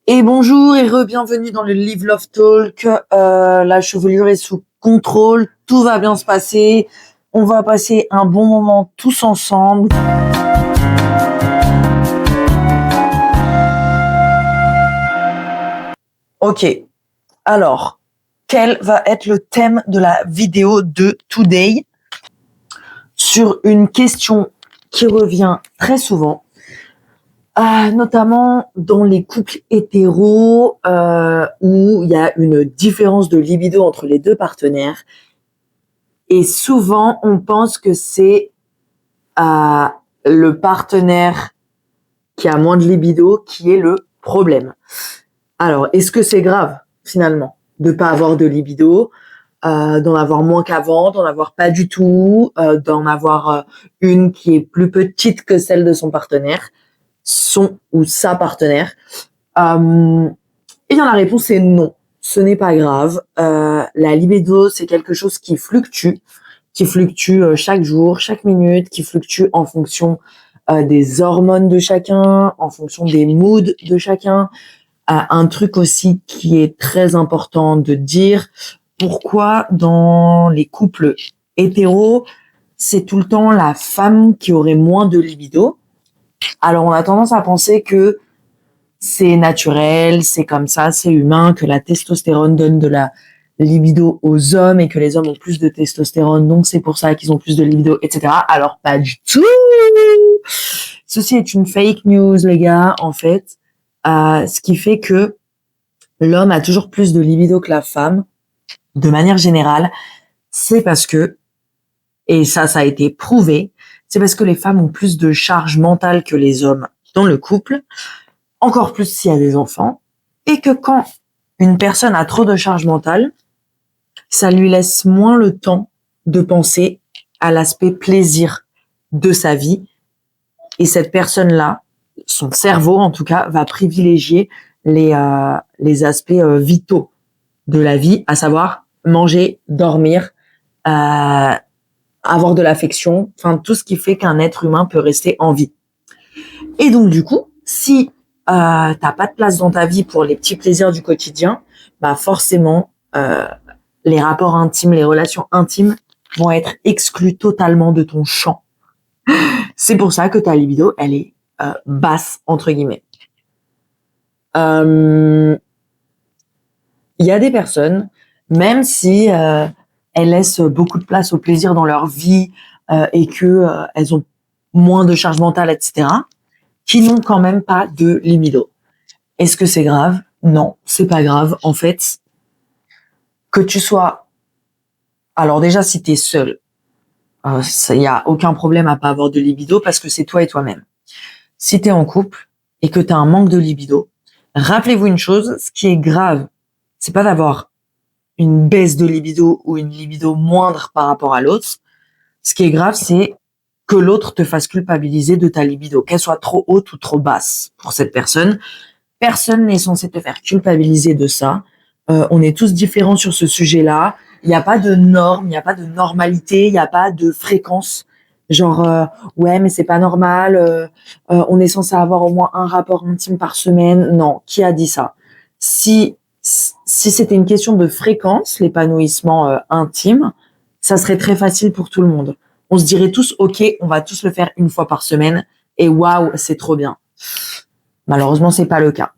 Et bonjour et re-bienvenue dans le Live Love Talk. La chevelure est sous contrôle, tout va bien se passer. On va passer un bon moment tous ensemble. Ok, alors, quel va être le thème de la vidéo de today? Sur une question qui revient très souvent. Notamment dans les couples hétéros où il y a une différence de libido entre les deux partenaires. Et souvent, on pense que c'est le partenaire qui a moins de libido qui est le problème. Alors, est-ce que c'est grave, finalement, de pas avoir de libido, d'en avoir moins qu'avant, d'en avoir pas du tout, d'en avoir une qui est plus petite que celle de son partenaire, son ou sa partenaire? Eh bien, la réponse est non. Ce n'est pas grave. La libido, c'est quelque chose qui fluctue chaque jour, chaque minute, qui fluctue en fonction des hormones de chacun, en fonction des moods de chacun. Un truc aussi qui est très important de dire, pourquoi dans les couples hétéros, c'est tout le temps la femme qui aurait moins de libido. Alors on a tendance à penser que c'est naturel, c'est comme ça, c'est humain, que la testostérone donne de la libido aux hommes et que les hommes ont plus de testostérone, donc c'est pour ça qu'ils ont plus de libido, etc. Alors pas du tout. Ceci est une fake news, les gars, en fait. Ce qui fait que l'homme a toujours plus de libido que la femme, de manière générale. C'est parce que, et ça a été prouvé, c'est parce que les femmes ont plus de charge mentale que les hommes dans le couple, encore plus s'il y a des enfants, et que quand une personne a trop de charge mentale, ça lui laisse moins le temps de penser à l'aspect plaisir de sa vie. Et cette personne-là, son cerveau en tout cas, va privilégier les aspects vitaux de la vie, à savoir manger, dormir, avoir de l'affection, enfin tout ce qui fait qu'un être humain peut rester en vie. Et donc du coup, si t'as pas de place dans ta vie pour les petits plaisirs du quotidien, bah forcément les rapports intimes, les relations intimes vont être exclus totalement de ton champ. C'est pour ça que ta libido, elle est basse entre guillemets. Il y a des personnes, même si elles laissent beaucoup de place au plaisir dans leur vie et que elles ont moins de charge mentale, etc., qui n'ont quand même pas de libido. Est-ce que c'est grave? Non, c'est pas grave. En fait, que tu sois... Alors déjà, si t'es seul, il y a aucun problème à pas avoir de libido parce que c'est toi et toi-même. Si t'es en couple et que t'as un manque de libido, rappelez-vous une chose, ce qui est grave, c'est pas d'avoir une baisse de libido ou une libido moindre par rapport à l'autre. Ce qui est grave, c'est que l'autre te fasse culpabiliser de ta libido, qu'elle soit trop haute ou trop basse pour cette personne. Personne n'est censé te faire culpabiliser de ça. On est tous différents sur ce sujet-là. Il n'y a pas de normes, il n'y a pas de normalité, il n'y a pas de fréquence. Genre, ouais, mais c'est pas normal. On est censé avoir au moins un rapport intime par semaine. Non, qui a dit ça? Si c'était une question de fréquence, l'épanouissement intime, ça serait très facile pour tout le monde. On se dirait tous, ok, on va tous le faire une fois par semaine. Et waouh, c'est trop bien. Malheureusement, c'est pas le cas.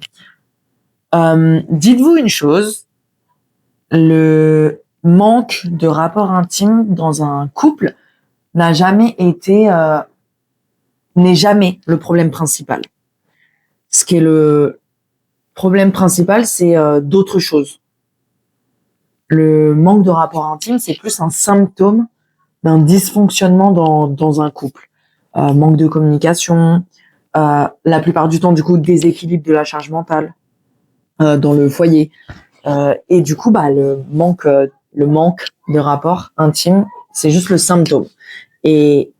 Dites-vous une chose, le manque de rapport intime dans un couple n'est jamais le problème principal. Ce qui est le problème principal, c'est d'autres choses. Le manque de rapport intime, c'est plus un symptôme d'un dysfonctionnement dans un couple. Manque de communication, la plupart du temps, du coup, déséquilibre de la charge mentale dans le foyer. Et du coup, bah, le manque de rapport intime, c'est juste le symptôme. Et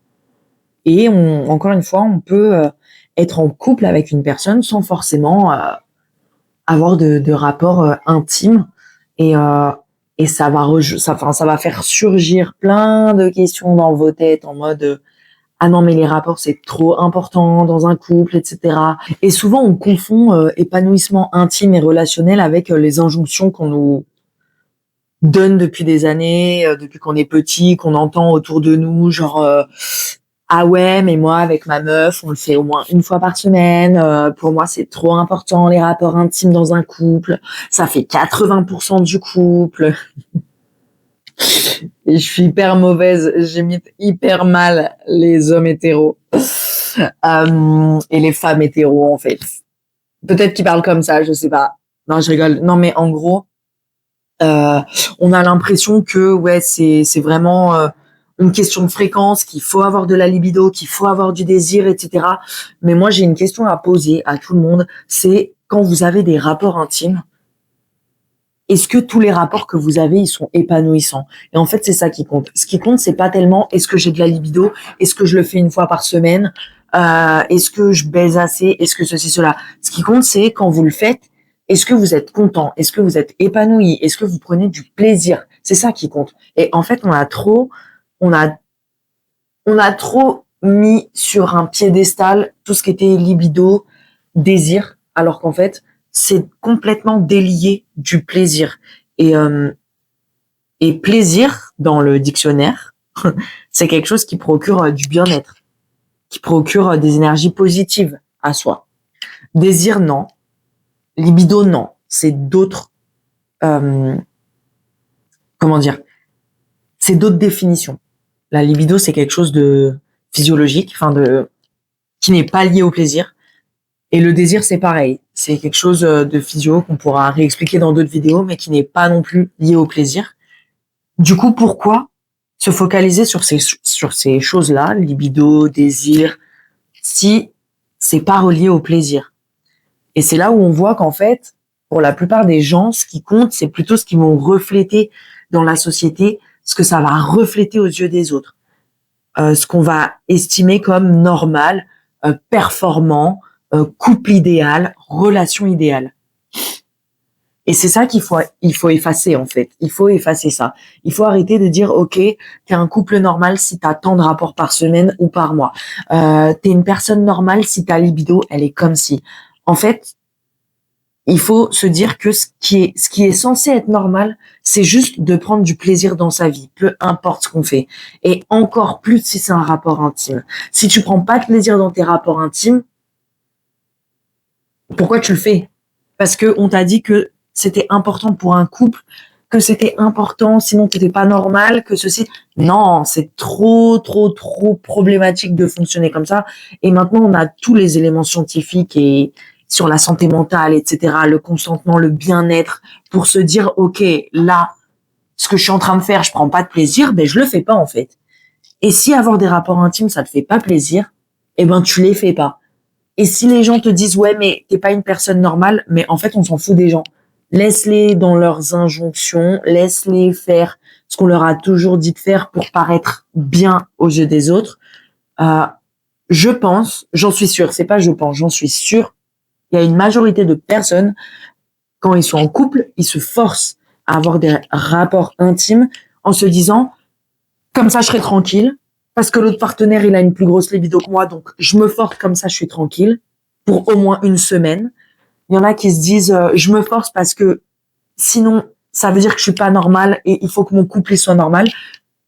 encore une fois, on peut être en couple avec une personne sans forcément avoir de rapport intime. Et ça va faire surgir plein de questions dans vos têtes en mode ah non mais les rapports c'est trop important dans un couple, etc. Et souvent on confond épanouissement intime et relationnel avec les injonctions qu'on nous donne depuis des années, depuis qu'on est petit, qu'on entend autour de nous, genre ah ouais, mais moi avec ma meuf, on le fait au moins une fois par semaine. Pour moi, c'est trop important les rapports intimes dans un couple. Ça fait 80% du couple. Et je suis hyper mauvaise. J'imite hyper mal les hommes hétéros et les femmes hétéros en fait. Peut-être qu'ils parlent comme ça, je sais pas. Non, je rigole. Non, mais en gros. On a l'impression que ouais c'est vraiment une question de fréquence, qu'il faut avoir de la libido, qu'il faut avoir du désir, etc. Mais moi j'ai une question à poser à tout le monde, c'est quand vous avez des rapports intimes, est-ce que tous les rapports que vous avez ils sont épanouissants? Et en fait c'est ça qui compte. Ce qui compte c'est pas tellement est-ce que j'ai de la libido, est-ce que je le fais une fois par semaine, est-ce que je baise assez, est-ce que ceci cela. Ce qui compte c'est quand vous le faites. Est-ce que vous êtes content? Est-ce que vous êtes épanoui? Est-ce que vous prenez du plaisir? C'est ça qui compte. Et en fait, on a, on a trop mis sur un piédestal tout ce qui était libido, désir, alors qu'en fait, c'est complètement délié du plaisir. Et, euh, et plaisir, dans le dictionnaire, c'est quelque chose qui procure du bien-être, qui procure des énergies positives à soi. Désir, non. Libido, non. C'est d'autres euh, comment dire, c'est d'autres définitions. La libido, c'est quelque chose de physiologique, qui n'est pas lié au plaisir. Et le désir, c'est pareil. C'est quelque chose de physio qu'on pourra réexpliquer dans d'autres vidéos, mais qui n'est pas non plus lié au plaisir. Du coup, pourquoi se focaliser sur ces choses-là, libido, désir, si c'est pas relié au plaisir? Et c'est là où on voit qu'en fait, pour la plupart des gens, ce qui compte, c'est plutôt ce qu'ils vont refléter dans la société, ce que ça va refléter aux yeux des autres, ce qu'on va estimer comme normal, performant, couple idéal, relation idéale. Et c'est ça il faut effacer en fait. Il faut effacer ça. Il faut arrêter de dire ok, t'es un couple normal si t'as tant de rapports par semaine ou par mois. T'es une personne normale si ta libido elle est comme si. En fait, il faut se dire que ce qui est censé être normal, c'est juste de prendre du plaisir dans sa vie, peu importe ce qu'on fait. Et encore plus si c'est un rapport intime. Si tu prends pas de plaisir dans tes rapports intimes, pourquoi tu le fais? Parce que on t'a dit que c'était important pour un couple, que c'était important, sinon t'étais pas normal, que ceci. Non, c'est trop, trop, trop problématique de fonctionner comme ça. Et maintenant, on a tous les éléments scientifiques et sur la santé mentale, etc., le consentement, le bien-être, pour se dire, ok, là, ce que je suis en train de faire, je prends pas de plaisir, ben je le fais pas en fait. Et si avoir des rapports intimes, ça te fait pas plaisir, eh ben tu les fais pas. Et si les gens te disent ouais mais t'es pas une personne normale, mais en fait on s'en fout des gens. Laisse-les dans leurs injonctions, laisse-les faire ce qu'on leur a toujours dit de faire pour paraître bien aux yeux des autres. Euh, je pense, j'en suis sûre, c'est pas je pense, j'en suis sûre, il y a une majorité de personnes, quand ils sont en couple, ils se forcent à avoir des rapports intimes en se disant comme ça je serai tranquille, parce que l'autre partenaire il a une plus grosse libido que moi, donc je me force comme ça je suis tranquille pour au moins une semaine. Il y en a qui se disent je me force parce que sinon ça veut dire que je suis pas normale et il faut que mon couple il soit normal.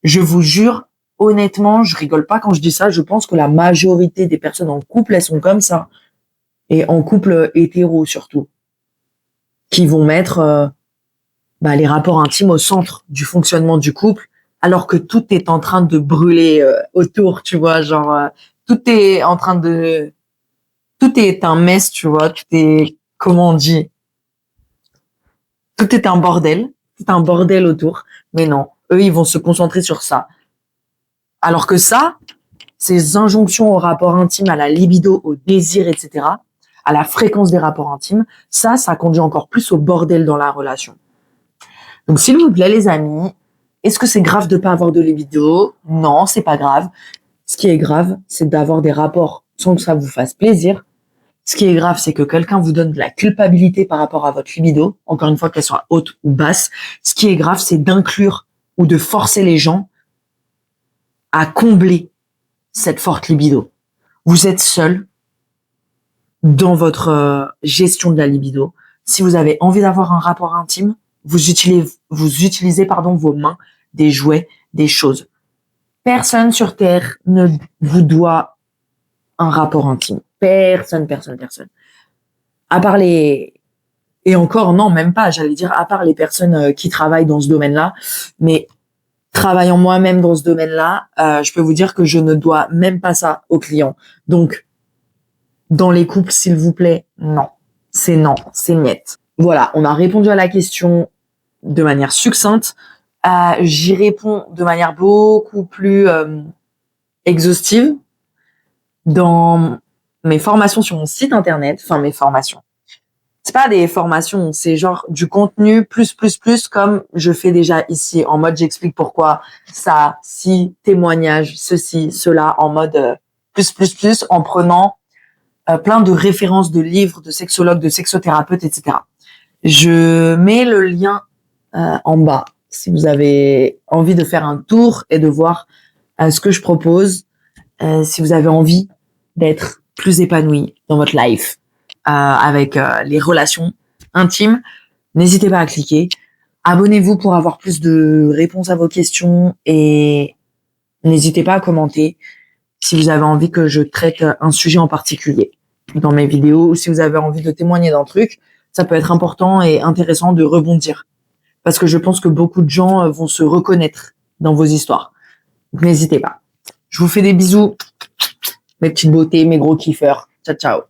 Je vous jure, honnêtement, je rigole pas quand je dis ça, je pense que la majorité des personnes en couple elles sont comme ça, et en couple hétéro surtout, qui vont mettre les rapports intimes au centre du fonctionnement du couple, alors que tout est en train de brûler autour, tu vois, genre tout est en train de, tout est un mess, tu vois, tout est, comment on dit, tout est un bordel autour, mais non, eux ils vont se concentrer sur ça, alors que ça, ces injonctions au rapport intime, à la libido, au désir, etc., à la fréquence des rapports intimes, ça conduit encore plus au bordel dans la relation. Donc, s'il vous plaît, les amis, est-ce que c'est grave de pas avoir de libido? Non, c'est pas grave. Ce qui est grave, c'est d'avoir des rapports sans que ça vous fasse plaisir. Ce qui est grave, c'est que quelqu'un vous donne de la culpabilité par rapport à votre libido, encore une fois qu'elle soit haute ou basse. Ce qui est grave, c'est d'inclure ou de forcer les gens à combler cette forte libido. Vous êtes seul dans votre gestion de la libido. Si vous avez envie d'avoir un rapport intime, vous utilisez vos mains, des jouets, des choses. Personne sur Terre ne vous doit un rapport intime. Personne. À part et encore, non, même pas, j'allais dire, à part les personnes qui travaillent dans ce domaine-là. Mais travaillant moi-même dans ce domaine-là, je peux vous dire que je ne dois même pas ça aux clients. Donc, dans les couples, s'il vous plaît, non, c'est niet. Voilà, on a répondu à la question de manière succincte. J'y réponds de manière beaucoup plus exhaustive dans mes formations sur mon site internet. Enfin, mes formations. C'est pas des formations, c'est genre du contenu plus comme je fais déjà ici, en mode j'explique pourquoi ça, si, témoignage, ceci, cela, en mode plus, en prenant plein de références de livres, de sexologues, de sexothérapeutes, etc. Je mets le lien en bas si vous avez envie de faire un tour et de voir ce que je propose, si vous avez envie d'être plus épanoui dans votre life avec les relations intimes, n'hésitez pas à cliquer. Abonnez-vous pour avoir plus de réponses à vos questions et n'hésitez pas à commenter si vous avez envie que je traite un sujet en particulier dans mes vidéos ou si vous avez envie de témoigner d'un truc. Ça peut être important et intéressant de rebondir parce que je pense que beaucoup de gens vont se reconnaître dans vos histoires. Donc n'hésitez pas. Je vous fais des bisous, mes petites beautés, mes gros kiffeurs. Ciao, ciao.